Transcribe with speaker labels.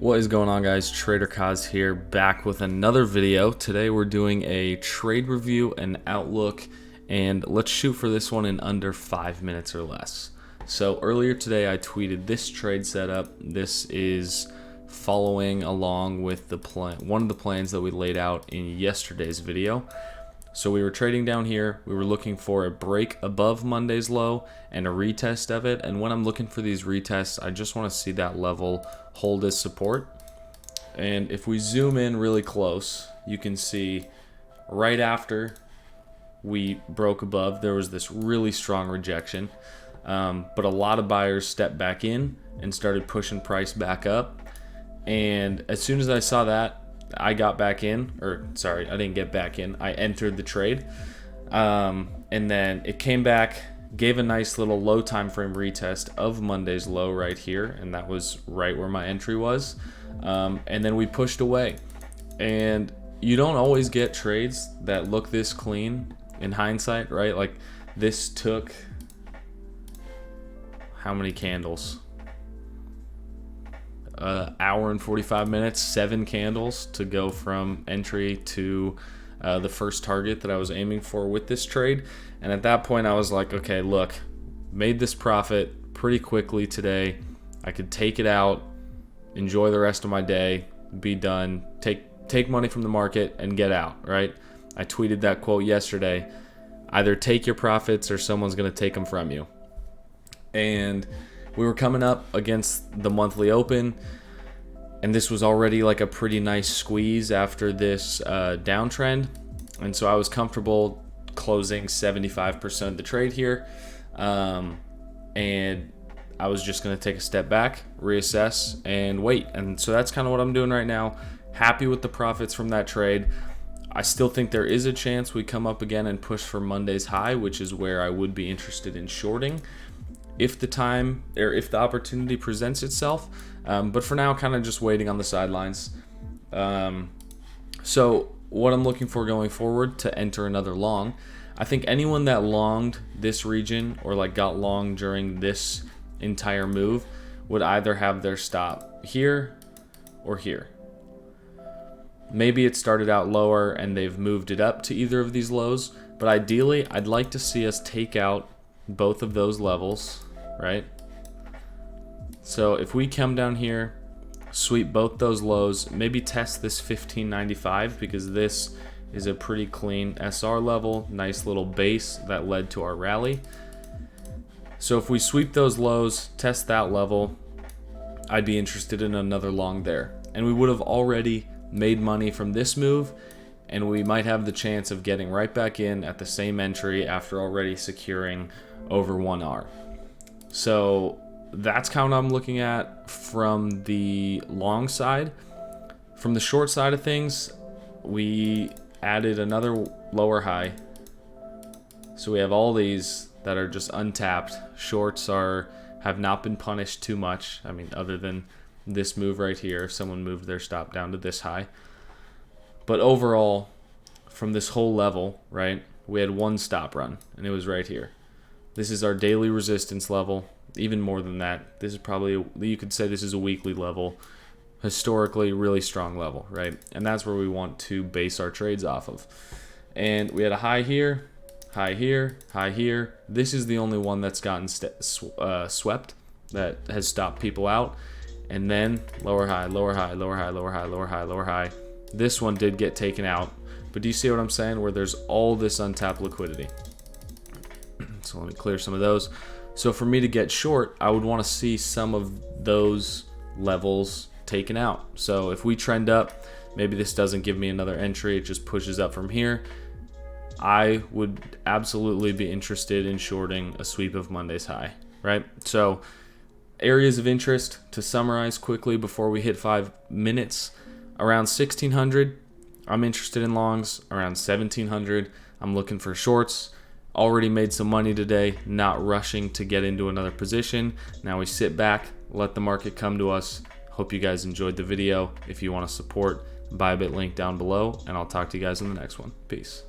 Speaker 1: What is going on, guys? Trader Kaz here, back with another video. Today we're doing a trade review and outlook, and let's shoot for this one in under 5 minutes or less. So earlier today I tweeted this trade setup. This is following along with the plan, one of the plans that we laid out in yesterday's video. So we were trading down here. We were looking for a break above Monday's low and a retest of it. And when I'm looking for these retests, I just want to see that level hold as support. And if we zoom in really close, you can see right after we broke above, there was this really strong rejection. But a lot of buyers stepped back in and started pushing price back up. And as soon as I saw that, I got back in, or sorry, I didn't get back in. I entered the trade, and then it came back, gave a nice little low time frame retest of Monday's low right here, and that was right where my entry was. And then we pushed away. And you don't always get trades that look this clean in hindsight, right? Like this took how many candles? Hour and 45 minutes, 7 candles to go from entry to the first target that I was aiming for with this trade. And at that point I was like, okay, look, made this profit pretty quickly today. I could take it out, enjoy the rest of my day, be done, take money from the market and get out, right? I tweeted that quote yesterday: either take your profits or someone's going to take them from you. And we were coming up against the monthly open, and this was already like a pretty nice squeeze after this downtrend. And so I was comfortable closing 75% of the trade here. And I was just going to take a step back, reassess, and wait. And so that's kind of what I'm doing right now. Happy with the profits from that trade. I still think there is a chance we come up again and push for Monday's high, which is where I would be interested in shorting if the opportunity presents itself. But for now, kind of just waiting on the sidelines. So what I'm looking for going forward to enter another long, I think anyone that longed this region or like got long during this entire move would either have their stop here or here. Maybe it started out lower and they've moved it up to either of these lows, but ideally I'd like to see us take out both of those levels, right? So if we come down here, sweep both those lows, maybe test this 1595, because this is a pretty clean SR level, nice little base that led to our rally. So if we sweep those lows, test that level, I'd be interested in another long there. And we would have already made money from this move, and we might have the chance of getting right back in at the same entry after already securing over 1R. So that's kind of what I'm looking at from the long side. From the short side of things, we added another lower high. So we have all these that are just untapped. Shorts have not been punished too much. I mean, other than this move right here, if someone moved their stop down to this high. But overall, from this whole level, right, we had one stop run, and it was right here. This is our daily resistance level. Even more than that, this is probably, you could say this is a weekly level. Historically, really strong level, right? And that's where we want to base our trades off of. And we had a high here, high here, high here. This is the only one that's gotten swept, that has stopped people out. And then lower high, lower high, lower high, lower high, lower high, lower high. This one did get taken out. But do you see what I'm saying? Where there's all this untapped liquidity. So let me clear some of those. So for me to get short, I would want to see some of those levels taken out. So if we trend up, maybe this doesn't give me another entry, it just pushes up from here. I would absolutely be interested in shorting a sweep of Monday's high, right? So areas of interest, to summarize quickly before we hit 5 minutes, around 1600, I'm interested in longs. Around 1700, I'm looking for shorts. Already made some money today, not rushing to get into another position. Now we sit back, let the market come to us. Hope you guys enjoyed the video. If you want to support, Bybit link down below, and I'll talk to you guys in the next one. Peace.